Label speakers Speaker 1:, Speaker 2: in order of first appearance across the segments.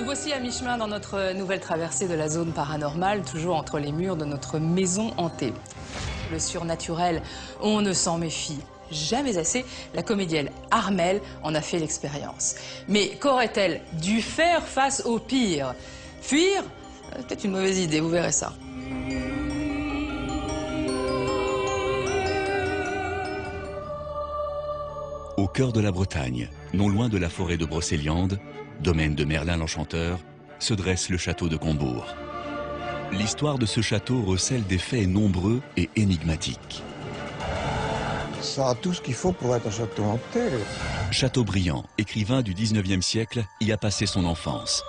Speaker 1: voici à mi-chemin dans notre nouvelle traversée de la zone paranormale, toujours entre les murs de notre maison hantée. Le surnaturel, on ne s'en méfie jamais assez. La comédienne Armelle en a fait l'expérience. Mais qu'aurait-elle dû faire face au pire? Fuir? Peut-être une mauvaise idée, vous verrez ça.
Speaker 2: Au cœur de la Bretagne, non loin de la forêt de Brocéliande, domaine de Merlin l'Enchanteur, se dresse le château de Combourg. L'histoire de ce château recèle des faits nombreux et énigmatiques.
Speaker 3: Ça a tout ce qu'il faut pour être un château hanté.
Speaker 2: Chateaubriand, écrivain du 19e siècle, y a passé son enfance.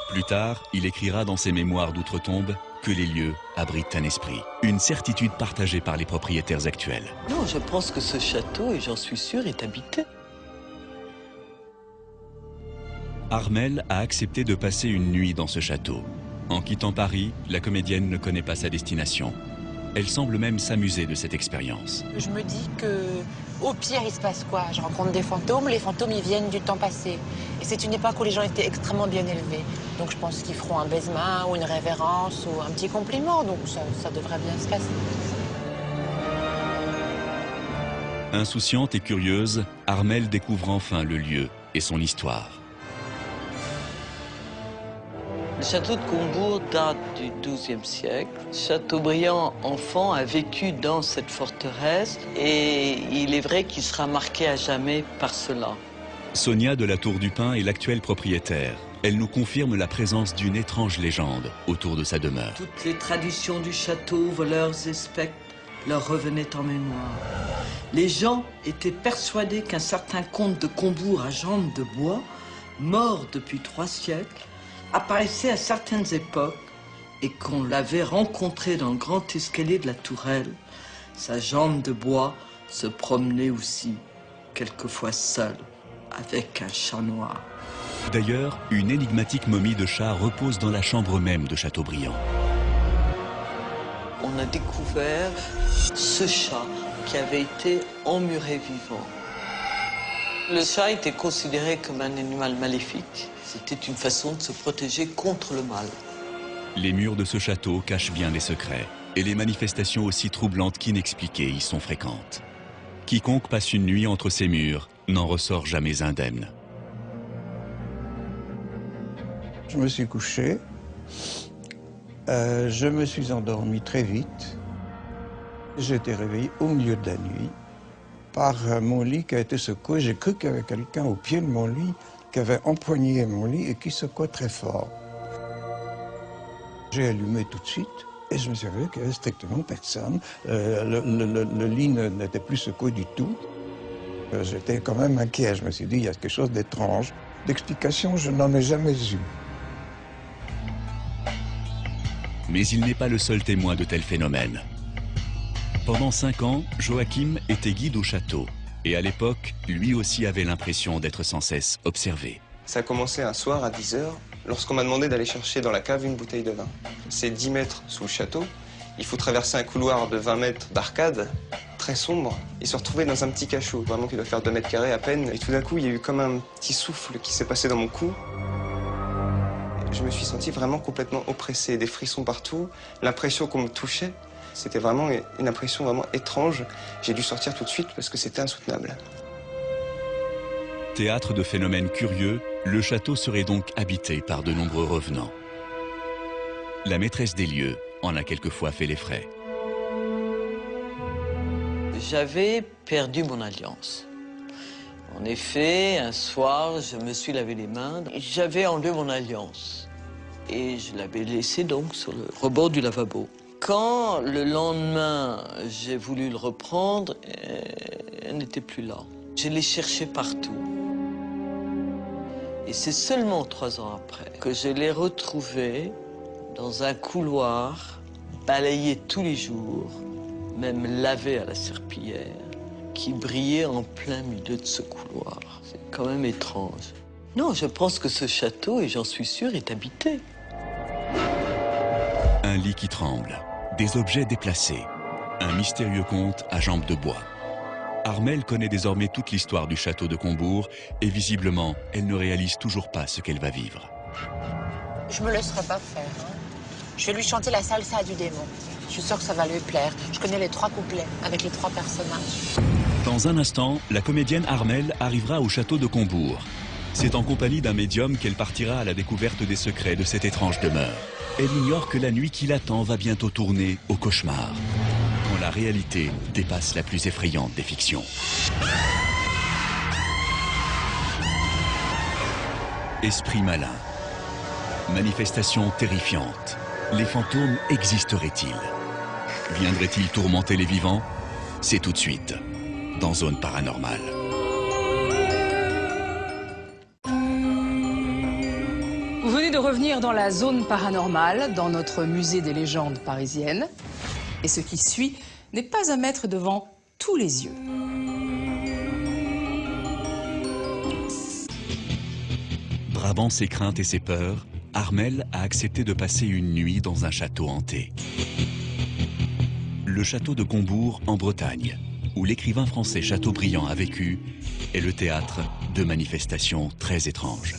Speaker 2: Plus tard, il écrira dans ses mémoires d'outre-tombe que les lieux abritent un esprit. Une certitude partagée par les propriétaires actuels.
Speaker 4: Non, je pense que ce château, et j'en suis sûr, est habité.
Speaker 2: Armelle a accepté de passer une nuit dans ce château. En quittant Paris, la comédienne ne connaît pas sa destination. Elle semble même s'amuser de cette expérience.
Speaker 5: Je me dis que, au pire, il se passe quoi? Je rencontre des fantômes, les fantômes, ils viennent du temps passé. Et c'est une époque où les gens étaient extrêmement bien élevés. Donc je pense qu'ils feront un baise-main ou une révérence ou un petit compliment, donc ça devrait bien se passer.
Speaker 2: Insouciante et curieuse, Armelle découvre enfin le lieu et son histoire.
Speaker 4: Le château de Combourg date du XIIe siècle. Chateaubriand, enfant, a vécu dans cette forteresse et il est vrai qu'il sera marqué à jamais par cela.
Speaker 2: Sonia de la Tour du Pin est l'actuelle propriétaire. Elle nous confirme la présence d'une étrange légende autour de sa demeure.
Speaker 4: Toutes les traditions du château, voleurs et spectres, leur revenaient en mémoire. Les gens étaient persuadés qu'un certain comte de Combourg à jambes de bois, mort depuis 3 siècles, apparaissait à certaines époques et qu'on l'avait rencontré dans le grand escalier de la tourelle. Sa jambe de bois se promenait aussi, quelquefois seule, avec un chat noir.
Speaker 2: D'ailleurs, une énigmatique momie de chat repose dans la chambre même de Chateaubriand.
Speaker 4: On a découvert ce chat qui avait été emmuré vivant. Le chat était considéré comme un animal maléfique. C'était une façon de se protéger contre le mal.
Speaker 2: Les murs de ce château cachent bien les secrets, et les manifestations aussi troublantes qu'inexpliquées y sont fréquentes. Quiconque passe une nuit entre ces murs n'en ressort jamais indemne.
Speaker 3: Je me suis couché, je me suis endormi très vite. J'ai été réveillé au milieu de la nuit par mon lit qui a été secoué. J'ai cru qu'il y avait quelqu'un au pied de mon lit qui avait empoigné mon lit et qui secouait très fort. J'ai allumé tout de suite et je me suis aperçu qu'il n'y avait strictement personne. Le lit n'était plus secoué du tout. J'étais quand même inquiet. Je me suis dit, il y a quelque chose d'étrange. D'explication, je n'en ai jamais eu.
Speaker 2: Mais il n'est pas le seul témoin de tels phénomènes. Pendant 5 ans, Joachim était guide au château. Et à l'époque, lui aussi avait l'impression d'être sans cesse observé.
Speaker 6: Ça a commencé un soir à 10 h, lorsqu'on m'a demandé d'aller chercher dans la cave une bouteille de vin. C'est 10 mètres sous le château. Il faut traverser un couloir de 20 mètres d'arcade, très sombre, et se retrouver dans un petit cachot, vraiment qui doit faire 2 mètres carrés à peine. Et tout d'un coup, il y a eu comme un petit souffle qui s'est passé dans mon cou. Je me suis senti vraiment complètement oppressé, des frissons partout, l'impression qu'on me touchait. C'était vraiment une impression vraiment étrange. J'ai dû sortir tout de suite parce que c'était insoutenable.
Speaker 2: Théâtre de phénomènes curieux, le château serait donc habité par de nombreux revenants. La maîtresse des lieux en a quelquefois fait les frais.
Speaker 4: J'avais perdu mon alliance. En effet, un soir, je me suis lavé les mains. J'avais enlevé mon alliance. Et je l'avais laissée donc sur le rebord du lavabo. Quand, le lendemain, j'ai voulu le reprendre, elle n'était plus là. Je l'ai cherchée partout. Et c'est seulement 3 ans après que je l'ai retrouvée dans un couloir, balayée tous les jours, même lavée à la serpillière, qui brillait en plein milieu de ce couloir. C'est quand même étrange. Non, je pense que ce château, et j'en suis sûr, est habité.
Speaker 2: Un lit qui tremble, des objets déplacés, un mystérieux conte à jambes de bois. Armelle connaît désormais toute l'histoire du château de Combourg et visiblement, elle ne réalise toujours pas ce qu'elle va vivre.
Speaker 5: Je me laisserai pas faire. Hein. Je vais lui chanter la salsa du démon. Je suis sûre que ça va lui plaire. Je connais les 3 couplets avec les 3 personnages.
Speaker 2: Dans un instant, la comédienne Armelle arrivera au château de Combourg. C'est en compagnie d'un médium qu'elle partira à la découverte des secrets de cette étrange demeure. Elle ignore que la nuit qui l'attend va bientôt tourner au cauchemar, quand la réalité dépasse la plus effrayante des fictions. Esprit malin. Manifestation terrifiante. Les fantômes existeraient-ils? Viendraient-ils tourmenter les vivants? C'est tout de suite, dans Zone Paranormale.
Speaker 1: Vous venez de revenir dans la zone paranormale, dans notre musée des légendes parisiennes. Et ce qui suit n'est pas à mettre devant tous les yeux.
Speaker 2: Bravant ses craintes et ses peurs, Armelle a accepté de passer une nuit dans un château hanté. Le château de Combourg, en Bretagne, où l'écrivain français Chateaubriand a vécu, est le théâtre de manifestations très étranges.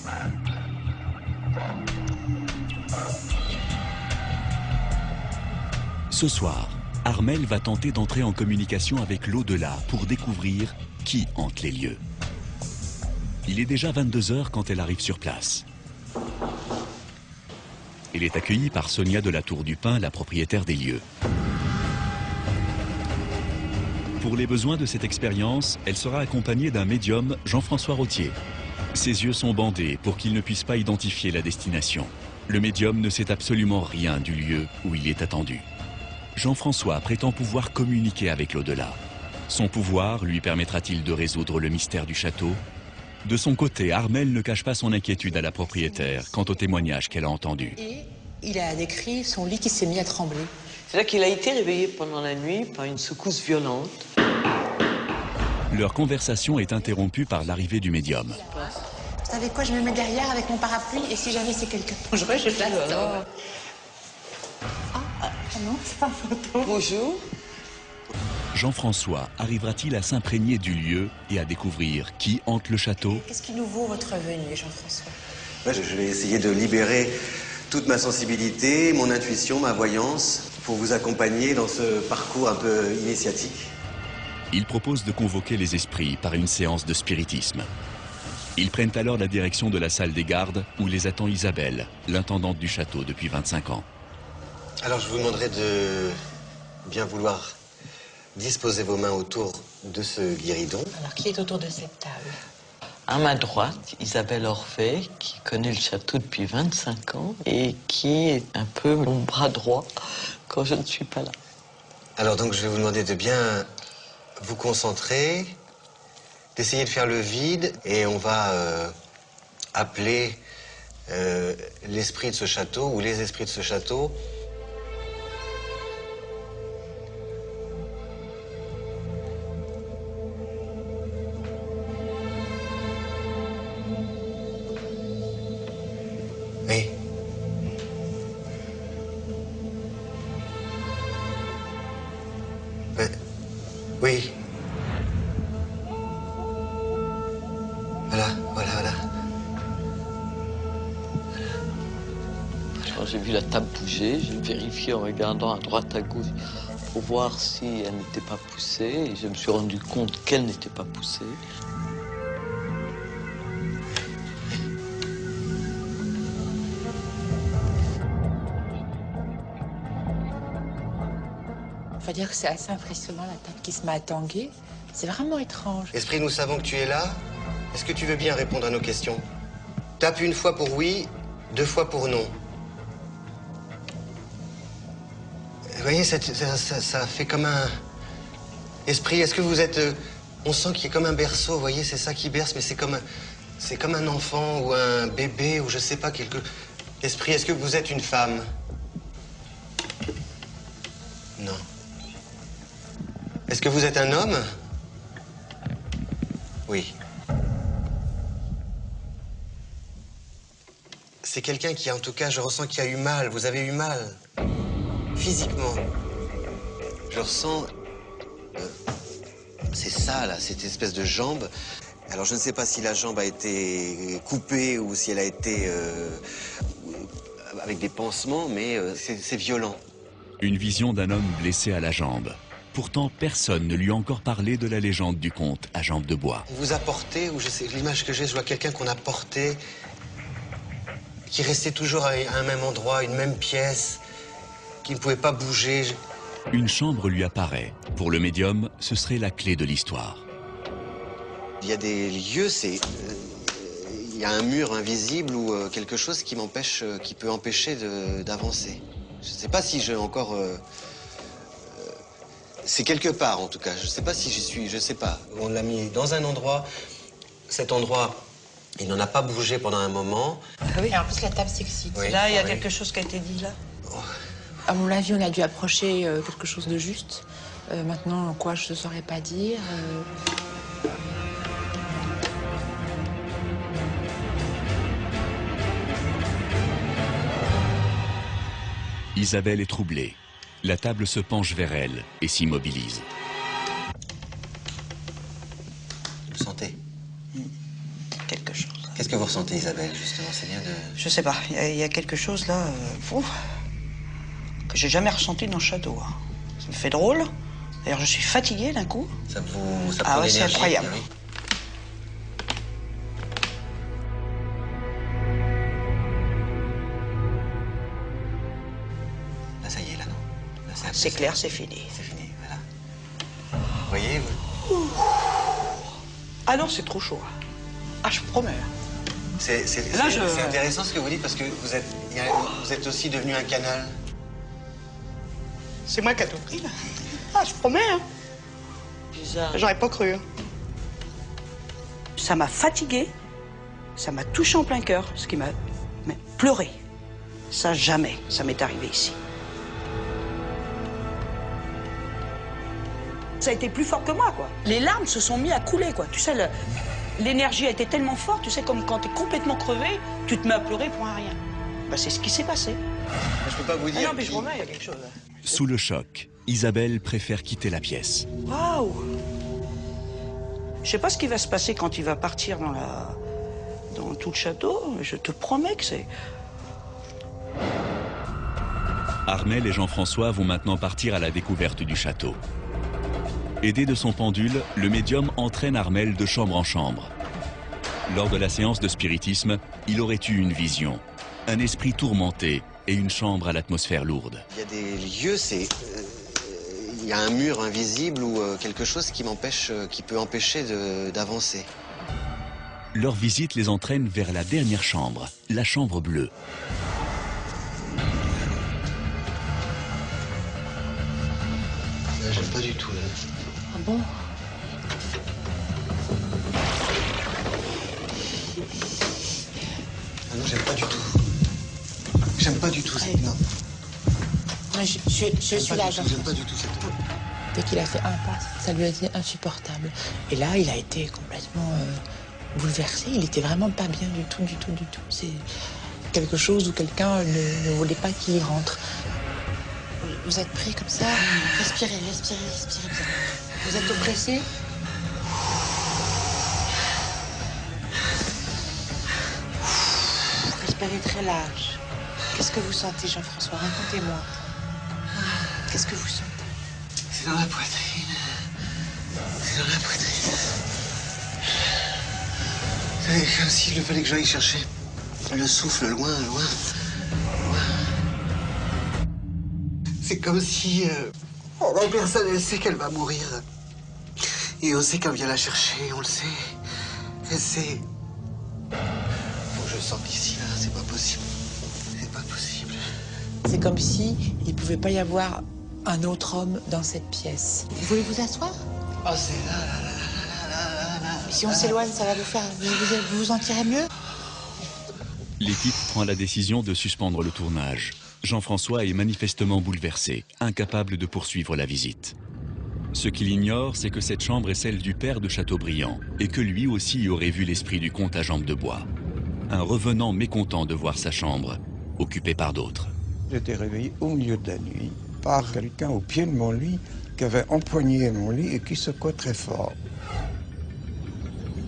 Speaker 2: Ce soir, Armelle va tenter d'entrer en communication avec l'au-delà pour découvrir qui hante les lieux. Il est déjà 22 h quand elle arrive sur place. Elle est accueillie par Sonia de la Tour du Pin, la propriétaire des lieux. Pour les besoins de cette expérience, elle sera accompagnée d'un médium, Jean-François Rottier. Ses yeux sont bandés pour qu'il ne puisse pas identifier la destination. Le médium ne sait absolument rien du lieu où il est attendu. Jean-François prétend pouvoir communiquer avec l'au-delà. Son pouvoir lui permettra-t-il de résoudre le mystère du château? De son côté, Armelle ne cache pas son inquiétude à la propriétaire quant au témoignage qu'elle a entendu.
Speaker 5: Et il a décrit son lit qui s'est mis à trembler.
Speaker 4: C'est-à-dire qu'il a été réveillé pendant la nuit par une secousse violente.
Speaker 2: Leur conversation est interrompue par l'arrivée du médium.
Speaker 5: Vous savez quoi, je me mets derrière avec mon parapluie et si jamais c'est quelqu'un de dangereux, je l'attends. Ah non, c'est pas un fantôme.
Speaker 4: Bonjour.
Speaker 2: Jean-François arrivera-t-il à s'imprégner du lieu et à découvrir qui hante le château?
Speaker 5: Qu'est-ce qui nous vaut votre venue, Jean-François?
Speaker 7: Je vais essayer de libérer toute ma sensibilité, mon intuition, ma voyance, pour vous accompagner dans ce parcours un peu initiatique.
Speaker 2: Il propose de convoquer les esprits par une séance de spiritisme. Ils prennent alors la direction de la salle des gardes où les attend Isabelle, l'intendante du château depuis 25 ans.
Speaker 7: Alors je vous demanderai de bien vouloir disposez vos mains autour de ce guéridon.
Speaker 5: Alors, qui est autour de cette table?
Speaker 4: À ma droite, Isabelle Orphée, qui connaît le château depuis 25 ans et qui est un peu mon bras droit quand je ne suis pas là.
Speaker 7: Alors donc, je vais vous demander de bien vous concentrer, d'essayer de faire le vide et on va appeler l'esprit de ce château ou les esprits de ce château. Oui. Oui. Voilà.
Speaker 4: Quand j'ai vu la table bouger, j'ai vérifié en regardant à droite, à gauche, pour voir si elle n'était pas poussée. Et je me suis rendu compte qu'elle n'était pas poussée.
Speaker 5: Faut dire que c'est assez impressionnant, la table qui se met à tanguer. C'est vraiment étrange.
Speaker 7: Esprit, nous savons que tu es là. Est-ce que tu veux bien répondre à nos questions? Tape une fois pour oui, 2 fois pour non. Vous voyez, ça fait comme un... Esprit, est-ce que vous êtes... On sent qu'il y a comme un berceau, vous voyez, c'est ça qui berce, mais c'est comme un enfant ou un bébé ou je sais pas, quelque... Esprit, est-ce que vous êtes une femme? Non. Est-ce que vous êtes un homme? Oui. C'est quelqu'un qui, en tout cas, je ressens qu'il a eu mal. Vous avez eu mal. Physiquement. Je ressens... c'est ça, là, cette espèce de jambe. Alors, je ne sais pas si la jambe a été coupée ou si elle a été avec des pansements, mais c'est violent.
Speaker 2: Une vision d'un homme blessé à la jambe. Pourtant, personne ne lui a encore parlé de la légende du comte à jambes de bois.
Speaker 7: On vous a porté, ou je sais, l'image que j'ai, je vois quelqu'un qu'on a porté, qui restait toujours à un même endroit, une même pièce, qui ne pouvait pas bouger.
Speaker 2: Une chambre lui apparaît. Pour le médium, ce serait la clé de l'histoire.
Speaker 7: Il y a des lieux, il y a un mur invisible ou quelque chose qui m'empêche, qui peut empêcher d'avancer. Je ne sais pas si j'ai encore... c'est quelque part, en tout cas. Je ne sais pas si j'y suis, je ne sais pas. On l'a mis dans un endroit. Cet endroit, il n'en a pas bougé pendant un moment.
Speaker 5: Ah oui. Et en plus, la table s'excite.
Speaker 7: Oui.
Speaker 4: Là, il y a quelque chose qui a été dit, là.
Speaker 5: À mon avis, on a dû approcher quelque chose de juste. Maintenant, quoi, je ne saurais pas dire.
Speaker 2: Isabelle est troublée. La table se penche vers elle et s'immobilise.
Speaker 7: Vous sentez?
Speaker 4: Quelque chose.
Speaker 7: Qu'est-ce que vous ressentez, Isabelle, justement? C'est bien de...
Speaker 4: Je sais pas, il y a quelque chose, là, que j'ai jamais ressenti dans le château. Hein. Ça me fait drôle. D'ailleurs, je suis fatiguée d'un coup.
Speaker 7: Ça
Speaker 4: Ah
Speaker 7: prend
Speaker 4: ouais, c'est
Speaker 7: l'énergie,
Speaker 4: incroyable.
Speaker 7: oui. Là, ça y est, là, non? Là,
Speaker 4: C'est clair, c'est fini.
Speaker 7: C'est fini, voilà. Vous voyez, vous?
Speaker 4: Ah non, c'est trop chaud. Ah, je vous promets.
Speaker 7: C'est intéressant ce que vous dites parce que vous êtes aussi devenu un canal.
Speaker 4: C'est moi qui ai tout pris, là. Ah, je promets, hein.
Speaker 5: Bizarre.
Speaker 4: J'aurais pas cru. Hein. Ça m'a fatiguée. Ça m'a touché en plein cœur, ce qui m'a pleuré. Ça, jamais, ça m'est arrivé ici. Ça a été plus fort que moi, quoi. Les larmes se sont mis à couler, quoi. Tu sais, l'énergie a été tellement forte, tu sais, comme quand t'es complètement crevé, tu te mets à pleurer pour un rien. Bah, c'est ce qui s'est passé.
Speaker 7: Je peux pas vous dire.
Speaker 4: Ah non, mais je promets, il y a quelque chose.
Speaker 2: Sous le choc, Isabelle préfère quitter la pièce.
Speaker 4: Waouh! Je sais pas ce qui va se passer quand il va partir dans tout le château. Je te promets que c'est...
Speaker 2: Armelle et Jean-François vont maintenant partir à la découverte du château. Aidé de son pendule, le médium entraîne Armelle de chambre en chambre. Lors de la séance de spiritisme, il aurait eu une vision. Un esprit tourmenté et une chambre à l'atmosphère lourde.
Speaker 7: Il y a des lieux, il y a un mur invisible ou quelque chose qui m'empêche, qui peut empêcher d'avancer.
Speaker 2: Leur visite les entraîne vers la dernière chambre, la chambre bleue.
Speaker 7: Là, j'aime pas du tout, là.
Speaker 5: Ah bon?
Speaker 7: Ah non, j'aime pas du tout. J'aime pas du tout cette... Non.
Speaker 5: Je suis là,
Speaker 7: J'aime pas du tout cette...
Speaker 5: Dès qu'il a fait un pas, ça lui a été insupportable. Et là, il a été complètement bouleversé. Il était vraiment pas bien du tout. C'est quelque chose où quelqu'un ne voulait pas qu'il y rentre. Vous êtes pris comme ça. Respirez bien. Vous êtes oppressé. Respirez très large. Qu'est-ce que vous sentez, Jean-François? Racontez-moi. Qu'est-ce que vous sentez?
Speaker 7: C'est dans la poitrine. C'est dans la poitrine. C'est comme s'il fallait que j'aille chercher le souffle loin. C'est comme si la personne, elle sait qu'elle va mourir. Et on sait qu'on vient la chercher, on le sait. Elle sait. Faut que je sorte d'ici, là, c'est pas possible. C'est pas possible.
Speaker 5: C'est comme si il ne pouvait pas y avoir un autre homme dans cette pièce. Vous voulez vous asseoir?
Speaker 7: Oh, c'est là.
Speaker 5: Si on s'éloigne, ça va vous faire... Vous vous sentirez mieux?
Speaker 2: L'équipe prend la décision de suspendre le tournage. Jean-François est manifestement bouleversé, incapable de poursuivre la visite. Ce qu'il ignore, c'est que cette chambre est celle du père de Chateaubriand et que lui aussi y aurait vu l'esprit du comte à jambes de bois. Un revenant mécontent de voir sa chambre, occupée par d'autres.
Speaker 3: J'étais réveillé au milieu de la nuit par quelqu'un au pied de mon lit qui avait empoigné mon lit et qui secouait très fort.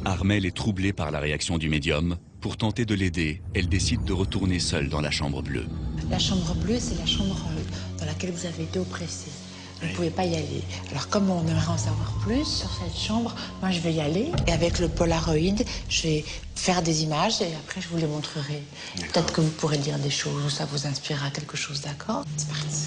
Speaker 2: Armelle est troublée par la réaction du médium. Pour tenter de l'aider, elle décide de retourner seule dans la chambre bleue.
Speaker 5: La chambre bleue, c'est la chambre dans laquelle vous avez été oppressé. Vous ne pouvez pas y aller. Alors, comme on aimerait en savoir plus sur cette chambre, moi, je vais y aller. Et avec le Polaroid, je vais faire des images et après, je vous les montrerai. Peut-être que vous pourrez dire des choses ou ça vous inspirera quelque chose, d'accord? C'est parti.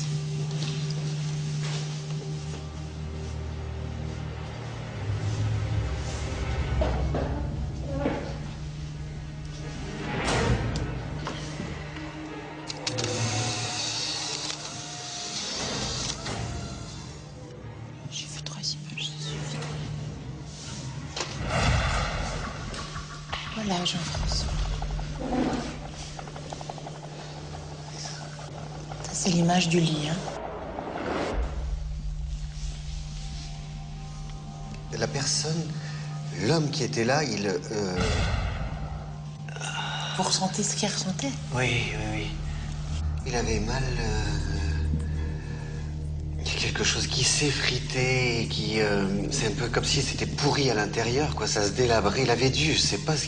Speaker 5: J'ai fait 3 images, ça suffit. Voilà, Jean-François. Ça, c'est l'image du lit, hein.
Speaker 7: La personne, l'homme qui était là, il...
Speaker 5: Vous ressentez ce qu'il ressentait?
Speaker 7: Oui. Il avait mal... Il y a quelque chose qui s'effritait, qui... c'est un peu comme si c'était pourri à l'intérieur, quoi. Ça se délabrait. Il avait dû... Je sais pas ce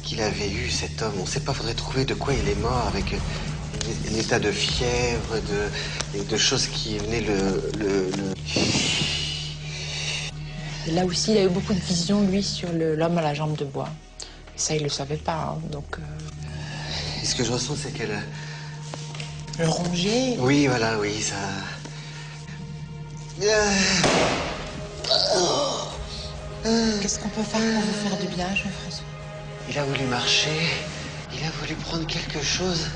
Speaker 7: qu'il avait eu, cet homme. On sait pas, faudrait trouver de quoi il est mort, avec un état de fièvre, de choses qui venaient
Speaker 5: Et là aussi, il a eu beaucoup de visions, lui, sur l'homme à la jambe de bois. Et ça, il le savait pas, hein, donc...
Speaker 7: Et ce que je ressens, c'est qu'elle...
Speaker 5: Le ronger...
Speaker 7: Oui, voilà, oui, ça...
Speaker 5: Qu'est-ce qu'on peut faire pour vous faire du bien, Jean-François?
Speaker 7: Il a voulu marcher, il a voulu prendre quelque chose.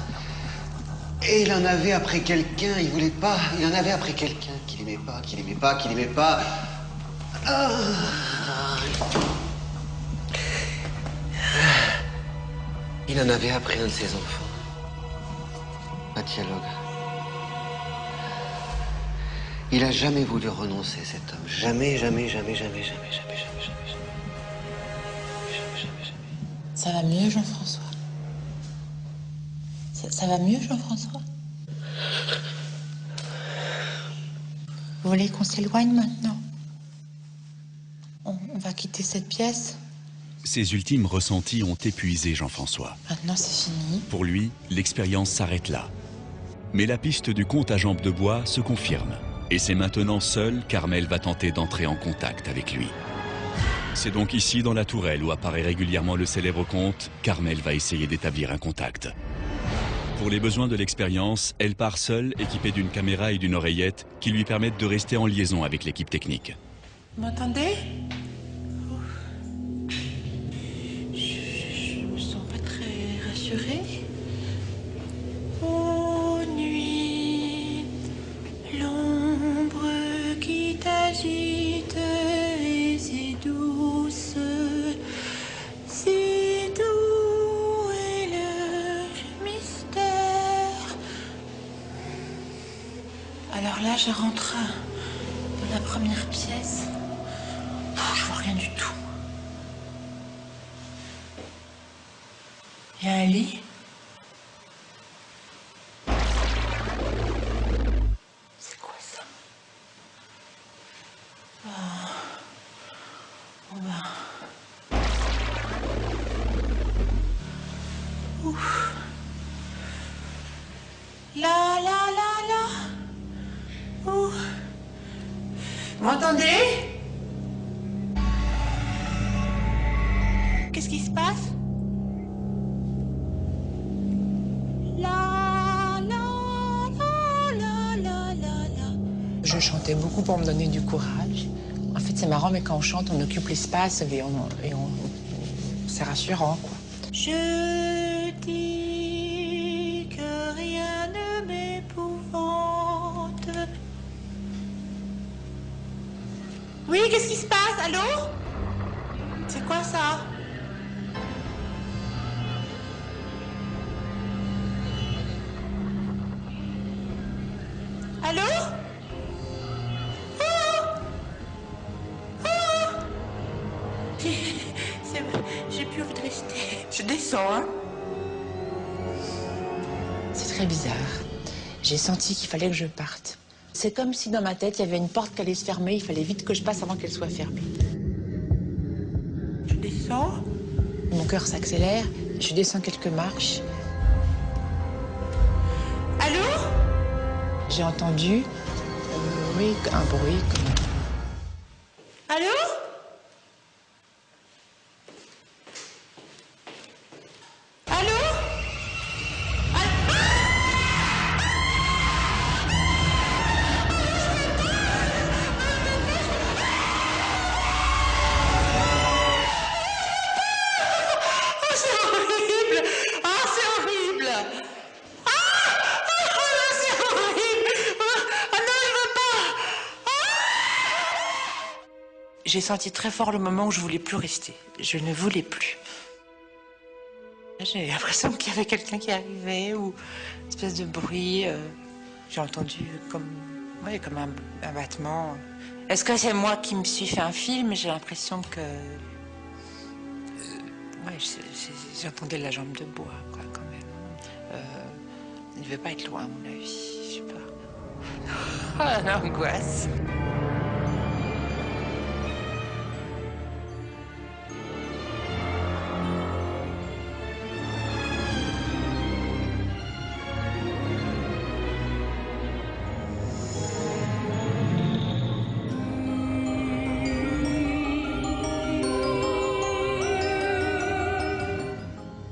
Speaker 7: Et il en avait après quelqu'un, il voulait pas. Il en avait après quelqu'un qu'il aimait pas, qu'il aimait pas, qu'il aimait pas. Ah. Il en avait après un de ses enfants. Mathialogue. Il a jamais voulu renoncer, cet homme. Jamais.
Speaker 5: Ça va mieux, Jean-François? Ça va mieux, Jean-François? Vous voulez qu'on s'éloigne maintenant? On va quitter cette pièce?
Speaker 2: Ses ultimes ressentis ont épuisé Jean-François.
Speaker 5: Maintenant, c'est fini.
Speaker 2: Pour lui, l'expérience s'arrête là. Mais la piste du conte à jambes de bois se confirme. Et c'est maintenant seul qu'Armelle va tenter d'entrer en contact avec lui. C'est donc ici, dans la tourelle, où apparaît régulièrement le célèbre conte, qu'Armelle va essayer d'établir un contact. Pour les besoins de l'expérience, elle part seule, équipée d'une caméra et d'une oreillette qui lui permettent de rester en liaison avec l'équipe technique.
Speaker 5: Vous m'entendez? Je me sens pas très rassurée. Ô nuit, l'ombre qui t'agite et c'est douce, c'est doux et le mystère. Alors là, je rentre dans la première pièce. Je vois rien du tout. Il y a un lit. C'est quoi ça? Oh ben. Ouf. Là. Ouh. Vous m'entendez? Qu'est-ce qui se passe? Je chantais beaucoup pour me donner du courage. En fait, c'est marrant, mais quand on chante, on occupe l'espace et c'est rassurant, quoi. Je dis que rien ne m'épouvante. Oui, qu'est-ce qui se passe? Allô? C'est quoi ça? Allô? J'ai plus envie de rester. Je descends, hein? C'est très bizarre. J'ai senti qu'il fallait que je parte. C'est comme si dans ma tête, il y avait une porte qui allait se fermer. Il fallait vite que je passe avant qu'elle soit fermée. Je descends. Mon cœur s'accélère. Je descends quelques marches. j'ai entendu, oui, un bruit comme... Allô? Allô? J'ai senti très fort le moment où je voulais plus rester. Je ne voulais plus. J'ai l'impression qu'il y avait quelqu'un qui arrivait ou une espèce de bruit. J'ai entendu comme un battement. Est-ce que c'est moi qui me suis fait un film? J'ai l'impression que... j'entendais la jambe de bois, quoi, quand même. Il ne devait pas être loin, à mon avis. Je sais pas. Oh, l'angoisse.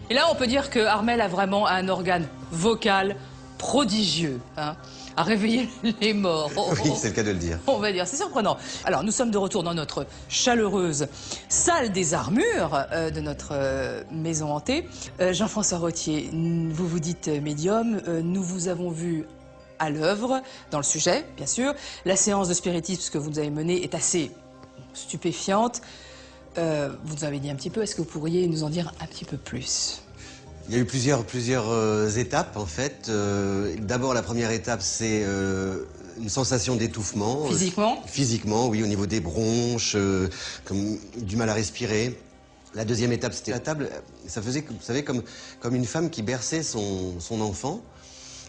Speaker 1: Et là, on peut dire que Armelle a vraiment un organe vocal prodigieux, hein, à réveiller les morts.
Speaker 7: Oui, c'est le cas de le dire.
Speaker 1: On va dire, c'est surprenant. Alors, nous sommes de retour dans notre chaleureuse salle des armures de notre maison hantée. Jean-François Rottier, vous vous dites médium. Nous vous avons vu à l'œuvre, dans le sujet, bien sûr. La séance de spiritisme que vous nous avez menée est assez stupéfiante. Vous nous avez dit un petit peu, est-ce que vous pourriez nous en dire un petit peu plus?
Speaker 7: Il y a eu plusieurs étapes, en fait. D'abord, la première étape, c'est une sensation d'étouffement.
Speaker 1: Physiquement?
Speaker 7: Physiquement, oui, au niveau des bronches, comme du mal à respirer. La deuxième étape, c'était la table. Ça faisait, vous savez, comme une femme qui berçait son enfant.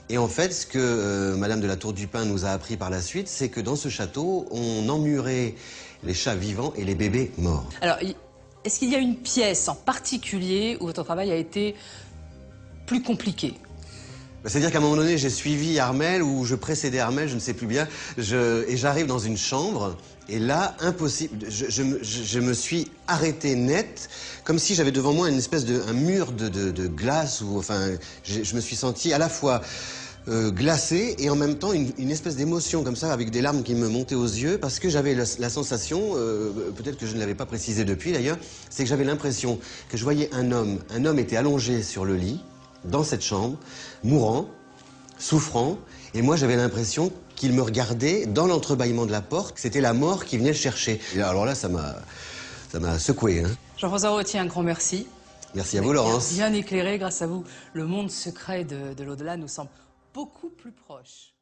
Speaker 7: Et en fait, ce que Madame de la Tour du Pin nous a appris par la suite, c'est que dans ce château, on emmurait les chats vivants et les bébés morts.
Speaker 1: Alors, est-ce qu'il y a une pièce en particulier où votre travail a été plus compliqué?
Speaker 7: C'est-à-dire qu'à un moment donné, j'ai suivi Armelle, ou je précédais Armelle, je ne sais plus bien, et j'arrive dans une chambre, et là, impossible, je me suis arrêté net, comme si j'avais devant moi une espèce un mur de glace, ou enfin, je me suis senti à la fois glacé et en même temps une espèce d'émotion comme ça, avec des larmes qui me montaient aux yeux, parce que j'avais la sensation, peut-être que je ne l'avais pas précisé depuis d'ailleurs, c'est que j'avais l'impression que je voyais un homme était allongé sur le lit, dans cette chambre, mourant, souffrant, et moi j'avais l'impression qu'il me regardait dans l'entrebâillement de la porte, que c'était la mort qui venait le chercher. Et alors là, ça m'a secoué. Hein.
Speaker 1: Jean-François Rottier, un grand merci.
Speaker 7: Merci à vous, Laurence.
Speaker 1: Bien éclairé, grâce à vous, le monde secret de l'au-delà nous semble beaucoup plus proche.